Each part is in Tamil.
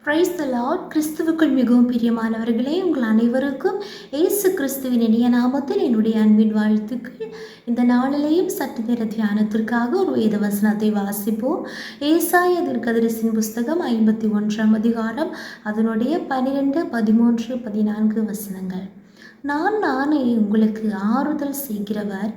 Price the Lord. கிறிஸ்துவுக்குள் மிகவும் பிரியமானவர்களே, உங்கள் அனைவருக்கும் இயேசு கிறிஸ்துவின் இனிய நாமத்தில் என்னுடைய அன்பின் வாழ்த்துக்கள். இந்த நாளிலேயும் சற்று நேர தியானத்திற்காக ஒரு வேத வசனத்தை வாசிப்போம். ஏசாயா தீர்க்கதரிசியின் புஸ்தகம் 51ஆம் அதிகாரம், அதனுடைய 12, 13, 14 வசனங்கள். நானே உங்களுக்கு ஆறுதல் செய்கிறவர்,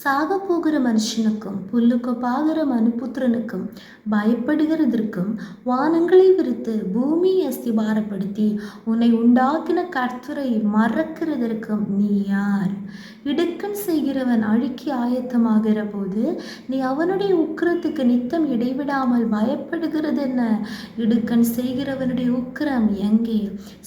சாக போகிற மனுஷனுக்கும் புல்லுக்கு பாகிற மனுபுத்திரனுக்கும் பயப்படுகிறதற்கும் வானங்களை விரித்து பூமியை அஸ்திபாரப்படுத்தி உன்னை உண்டாக்கின கர்த்தரை மறக்கிறதற்கும் நீ யார்? இடுக்கண் செய்கிறவன் அழுக்கி ஆயத்தமாகிற போது நீ அவனுடைய உக்கிரத்துக்கு நித்தம் இடைவிடாமல் பயப்படுகிறது என்ன? இடுக்கண் செய்கிறவனுடைய உக்கிரம் எங்கே?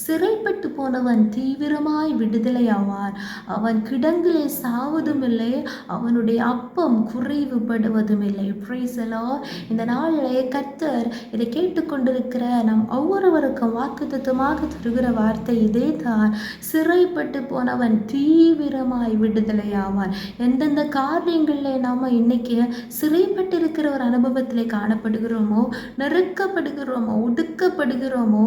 சிறைப்பட்டு போனவன் தீவிரமாய் விடுதலை ஆவான். அவன் கிடங்கிலே சாவதும் இல்லை, அவனுடைய அப்பம் குறைவுபடுவதும் இல்லை. Price the Lord. இந்த நாளிலே கர்த்தர் இதை கேட்டுக்கொண்டிருக்கிற நம் ஒவ்வொருவருக்கும் வாக்குத்தத்தமாக தருகிற வார்த்தை இதே தான். சிறைப்பட்டு போனவன் தீவிரமாய் விடுதலை ஆவான். எந்தெந்த காரியங்களில் நாம் இன்னைக்கு சிறைப்பட்டிருக்கிற ஒரு அனுபவத்திலே காணப்படுகிறோமோ, நெருக்கப்படுகிறோமோ, ஒடுக்கப்படுகிறோமோ,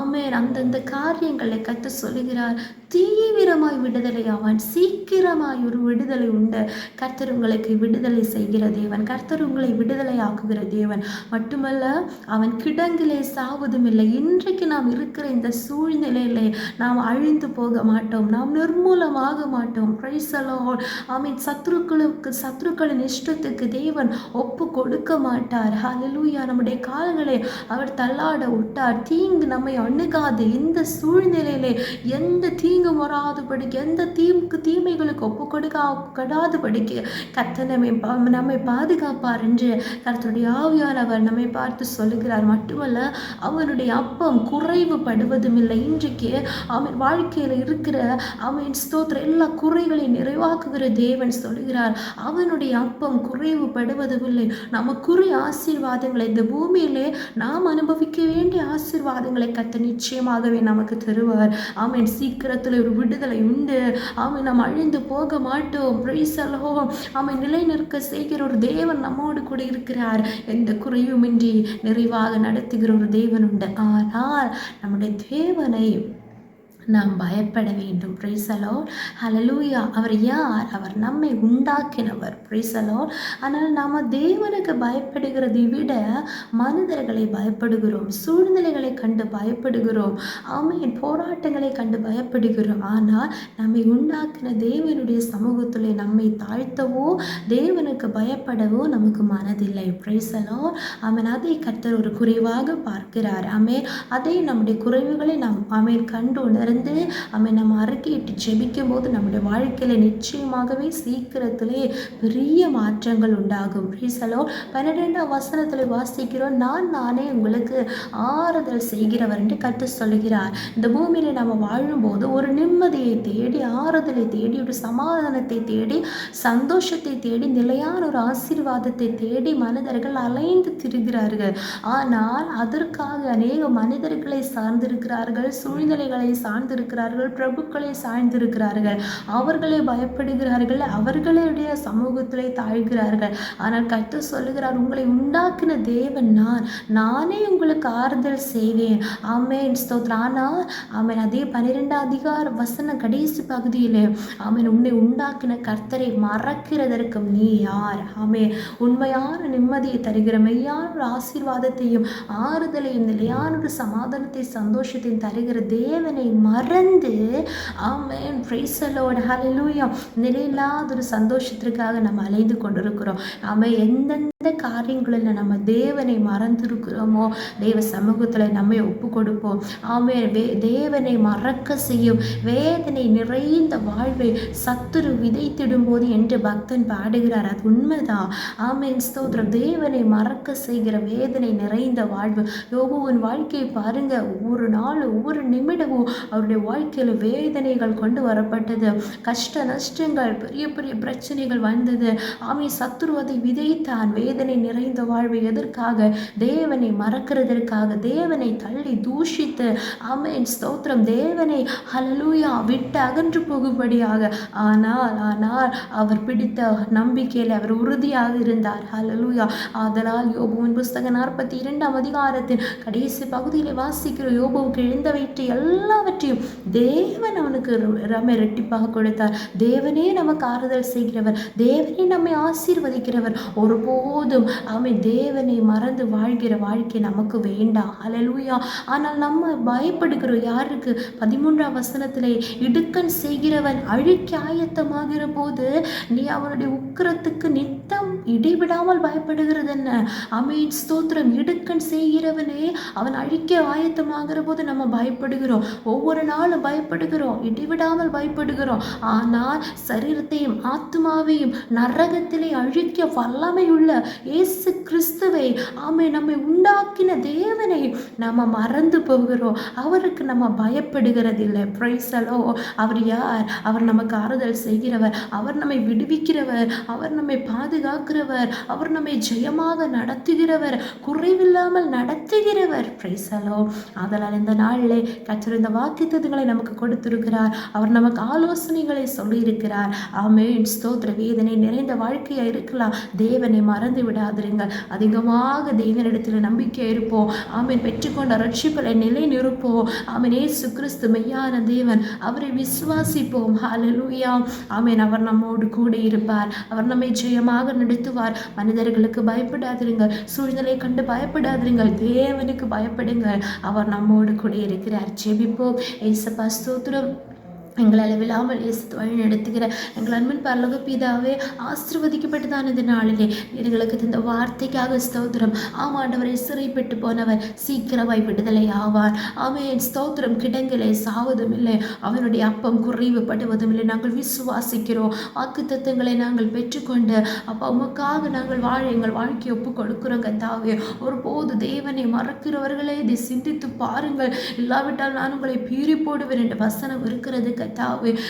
ஆமென், அந்தந்த காரியங்களை கர்த்தர் சொல்லுகிறார், தீவிரமாய் விடுதலை ஆவான். சீக்கிரமாய் ஒரு விடுதலை உண்டு. கர்த்தர் உங்களுக்கு விடுதலை செய்கிற தேவன், கர்த்தர் உங்களை விடுதலை ஆக்குகிற தேவன் மட்டுமல்ல, அவன் கிடங்கிலே சாவதும் இல்லை. இன்றைக்கு நாம் இருக்கிற இந்த சூழ்நிலையிலே நாம் அழிந்து போக மாட்டோம், நாம் நிர்மூலமாக மாட்டோம். Praise the lord. ஆமென். சத்துருக்களின் இஷ்டத்துக்கு தேவன் ஒப்பு கொடுக்க மாட்டார். ஹல்லேலூயா. நம்முடைய கால்களை அவர் தள்ளாட விட்டார். தீங்கு நம்மை அணுகாது. இந்த சூழ்நிலையிலே எந்த தீங்கும் வராதுபடிக்கு, எந்த தீமைகளுக்கு ஒப்பு கொடுக்காதபடிக்கு கர்த்தர் நம்மை பாதுகாப்பார் என்று கர்த்தருடைய ஆவியானவர் நம்மை பார்த்து சொல்லுகிறார். மட்டுமல்ல, அவனுடைய அப்பம் குறைவுபடுவதும் இல்லை. இன்றைக்கு அவன் வாழ்க்கையில் இருக்கிற ஸ்தோத்திர எல்லா குறைகளையும் நிறைவாக்குகிற தேவன் சொல்லுகிறார், அவனுடைய அப்பம் குறைவுபடுவதும் இல்லை. நமக்குரிய ஆசீர்வாதங்களை இந்த பூமியிலே நாம் அனுபவிக்க வேண்டிய ஆசீர்வாதங்களை கர்த்தர் நிச்சயமாகவே நமக்கு தருவார். ஆமென். சீக்கிரத்தில் ஒரு விடுதலை உண்டு. ஆமென். நாம் அழிந்து போக மாட்டோம். Praise the lord. ஆமென். நிலை நிற்க செய்கிற ஒரு தேவன் நம்மோடு கூட இருக்கிறார். எந்த குறையுமின்றி நிறைவாக நடத்துகிற ஒரு தேவன் உண்டு. ஆனால் நம்முடைய தேவனை நாம் பயப்பட வேண்டும். Price the Lord. ஹல்லேலூயா. அவர் யார்? அவர் நம்மை உண்டாக்கினவர். Price the Lord. ஆனால் நாம் தேவனுக்கு பயப்படுகிறதை விட மனிதர்களை பயப்படுகிறோம், சூழ்நிலைகளை கண்டு பயப்படுகிறோம், ஆமென், போராட்டங்களை கண்டு பயப்படுகிறோம். ஆனால் நம்மை உண்டாக்கின தேவனுடைய சமூகத்தில் நம்மை தாழ்த்தவோ தேவனுக்கு பயப்படவோ நமக்கு மனதில்லை. Price the lord. ஆமென். அதை கர்த்தர் ஒரு குறைவாக பார்க்கிறார். ஆமென். அதை நம்முடைய குறைவுகளை நாம் ஆமென் கண்டு உணர்ந்து நம்ம அறிக்கையிட்டு ஜெபிக்கும் போது நம்முடைய வாழ்க்கையில நிச்சயமாகவே சீக்கிரத்திலே பெரிய மாற்றங்கள் உண்டாகும். 12ஆம் வசனத்தில் வாசிக்கிறோம், நானே உங்களுக்கு ஆறுதல் செய்கிறவர் என்று கர்த்தர் சொல்லுகிறார். இந்த பூமியில நம்ம வாழும்போது ஒரு நிம்மதியை தேடி, ஆறுதலை தேடி, ஒரு சமாதானத்தை தேடி, சந்தோஷத்தை தேடி, நிலையான ஒரு ஆசீர்வாதத்தை தேடி மனிதர்கள் அலைந்து திரிகிறார்கள். ஆனால் அதற்காக அநேக மனிதர்களை சார்ந்திருக்கிறார்கள், சூழ்நிலைகளை சார்ந்திருக்கிறார்கள், பிரபுக்களை சார்ந்திருக்கிறார்கள், அவர்களை பயப்படுகிறார்கள், அவர்களுடைய சமூகத்திலே தாழ்கிறார்கள். ஆனால் கர்த்தர் சொல்லுகிறார், உங்களை உண்டாக்கின தேவன் நானே உங்களுக்கு ஆறுதல் செய்வேன். ஆமென். ஸ்தோத்திரம். ஆனால் ஆமென், அதே 12ஆம் அதிகார வசன கடைசி பகுதியிலே ஆமென், உன்னை உண்டாக்கின கர்த்தரை மறக்கிறதற்கு நீ யார்? ஆமென். உண்மையான நிம்மதியை தருகிற மெய்யான ஒரு ஆசீர்வாதத்தையும் ஆறுதலையும் நிலையான ஒரு சமாதானத்தை சந்தோஷத்தையும் தருகிற தேவனை மறந்து ஆமென், பிரைஸ் தி லார்ட், ஹல்லேலூயா, நிலையில்லாத ஒரு சந்தோஷத்திற்காக நம்ம அலைந்து கொண்டிருக்கிறோம். நாம எந்தெந்த காரியங்களில் நம்ம தேவனை மறந்திருக்கிறோமோ தேவ சமூகத்தில் நம்மை ஒப்பு கொடுப்போம். ஆமென். தேவனை மறக்க செய்யும் வேதனை நிறைந்த வாழ்வை சத்துரு விதைத்திடும் போது என்று பக்தன் பாடுகிறார். அது உண்மைதான். ஆமென். ஸ்தோத்திரம். தேவனை மறக்க செய்கிற வேதனை நிறைந்த வாழ்வு. யோபுவின் வாழ்க்கையை பாருங்க. ஒவ்வொரு நாளும் ஒவ்வொரு நிமிடமும் அவருடைய வாழ்க்கையில் வேதனைகள் கொண்டு வரப்பட்டது, கஷ்ட நஷ்டங்கள், பெரிய பெரிய பிரச்சனைகள் வந்தது. ஆமை சத்துரு அதை விதைத்தான். வேதனை நிறைந்த வாழ்வு எதற்காக? தேவனை மறக்கிறதற்காக, தேவனை தள்ளி தூஷித்து, ஆமென் ஸ்தோத்திரம், தேவனை ஹல்லேலூயா விட்டு அகன்று போகும்படியாக. ஆனால் அவர் பிடித்த நம்பிக்கையில் அவர் உறுதியாக இருந்தார். ஹல்லேலூயா. ஆதலால் யோபுவின் புஸ்தகம் 42 அதிகாரத்தின் கடைசி பகுதியில் வாசிக்கிற, யோபுவுக்கு எழுந்தவற்றை எல்லாவற்றையும் தேவன் அவனுக்கு இரட்டிப்பாக கொடுத்தார். தேவனே நமக்கு ஆறுதல் செய்கிறவர், தேவனே நம்மை ஆசீர்வதிக்கிறவர். ஒருபோதும் தேவனை மறந்து வாழ்கிற வாழ்க்கை நமக்கு வேண்டாம். ஹல்லேலூயா. ஆனால் நம்ம பயப்படுகிறோம். யாருக்கு? 13ஆம் வசனத்திலே, இடுக்கண் செய்கிறவன் அழிக்க ஆயத்தமாகிற போது நீ அவனுடைய உக்கிரத்துக்கு நித்தம் இடைவிடாமல் பயப்படுகிறது என்ன? ஆமென் ஸ்தோத்திரம். இடுக்கண் செய்கிறவனே அவன் அழிக்க ஆயத்தமாகிற போது நம்ம பயப்படுகிறோம். ஒவ்வொரு நாளும் பயப்படுகிறோம், இடைவிடாமல் பயப்படுகிறோம். ஆனால் சரீரத்தையும் ஆத்மாவையும் நரகத்திலே அழிக்க வல்லமையுள்ள இயேசு கிறிஸ்துவை, நம்மை உண்டாக்கின தேவனை நம்ம மறந்து போகிறோம். அவருக்கு நம்ம பயப்படுகிறதில்லை. Price the Lord. அவர் யார்? அவர் நமக்கு ஆறுதல் செய்கிறவர், அவர் நம்மை விடுவிக்கிறவர், அவர் நம்மை பாதுகாக்கிறவர், அவர் நம்மை ஜெயமாக நடத்துகிறவர், குறைவில்லாமல் நடத்துகிறவர். Praise the lord. அதனால் இந்த நாளிலே கர்த்தர் இந்த வாக்குத்தத்தங்களை நமக்கு கொடுத்திருக்கிறார். அவர் நமக்கு ஆலோசனைகளை சொல்லியிருக்கிறார். ஆமென் ஸ்தோத்திர. வேதனை நிறைந்த வாழ்க்கையா இருக்கலாம், தேவனை மறந்து விடாதிருங்கள். அதிகமாக தேவனிடத்தில் நம்பிக்கை இருப்போம். ஆமென். பெற்றுக்கொண்ட ரட்சிப்பை நிலை நிற்போம். ஆமென். இயேசு கிறிஸ்து மெய்யான தேவன், அவரை விசுவாசிப்போம். ஹல்லேலூயா. ஆமென். அவர் நம்மோடு கூட இருப்பார், அவர் நம்மை ஜெயமாக நடத்துவார். மனிதர்களுக்கு பயப்படாதிருங்கள், சூழ்நிலை கண்டு பயப்படாதிருங்கள், தேவனுக்கு பயப்படுங்கள். அவர் நம்மோடு கூட இருக்கிறார். ஜெபிப்போம். இயேசுப்பா ஸ்தோத்திரம். எங்கள் அளவில்லாமல் இயேசு வழி நடத்துகிற எங்கள் அன்பின் பரலோக பிதாவே, ஆசீர்வதிக்கப்பட்டதான இந்த நாளிலே எங்களுக்கு இந்த வார்த்தைக்காக ஸ்தோத்திரம். ஆமாண்டவரை, சிறைப்பட்டு போனவர் சீக்கிரமாய் விடுதலை ஆவார். ஆமென் ஸ்தோத்திரம். கிடங்கிலே சாவதும் இல்லை, அவனுடைய அப்பம் குறைவுபடுவதும் இல்லை. நாங்கள் விசுவாசிக்கிறோம். வாக்குத்தத்தங்களை நாங்கள் பெற்றுக்கொண்டு அப்பா உமக்காக நாங்கள் வாழ எங்கள் வாழ்க்கையை ஒப்பு கொடுக்கிறோம் கர்த்தாவே. ஒருபோது தேவனை மறக்கிறவர்களே இதை சிந்தித்து பாருங்கள், இல்லாவிட்டால் நான் உங்களை பீறி போடுவேன் என்ற வசனம் இருக்கிறது கர்த்தாவே.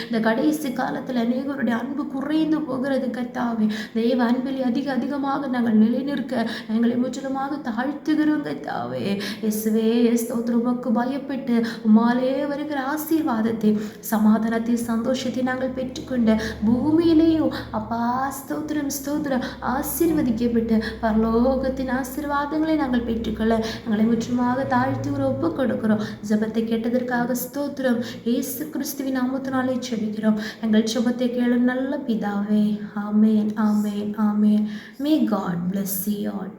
இந்த கடைசி காலத்தில் அநேகருடைய அன்பு குறைந்து போகிறது கர்த்தாவே. தெய்வ அன்பில் அதிகமாக நாங்கள் நிலைநிற்க எங்களை முற்றிலுமாக தாழ்த்துகிறோம் கர்த்தாவே. இயேசுவே ஸ்தோத்திரம். உமக்கு பயப்பட்டு உம்மாலே வருகிற ஆசீர்வாதத்தை, சமாதானத்தை, சந்தோஷத்தை நாங்கள் பெற்றுக்கொண்ட பூமியிலேயும் அப்பா ஸ்தோத்திரம் ஸ்தோத்திரம் ஆசீர்வதிக்கப்பட்டு பரலோகத்தின் ஆசீர்வாதங்களை நாங்கள் பெற்றுக்கொள்ள எங்களை முற்றிலுமாக தாழ்த்துகிறோம், ஒப்பு கொடுக்கிறோம். ஜெபத்தை கேட்டதற்காக ஸ்தோத்திரம். இயேசு கிறிஸ்துவின் நாமத்தினாலே ஜெபிக்கிறோம். எங்கள் ஜெபத்தை கேளும் நல்ல பிதாவே. ஆமென், ஆமென், ஆமென். May God bless you all.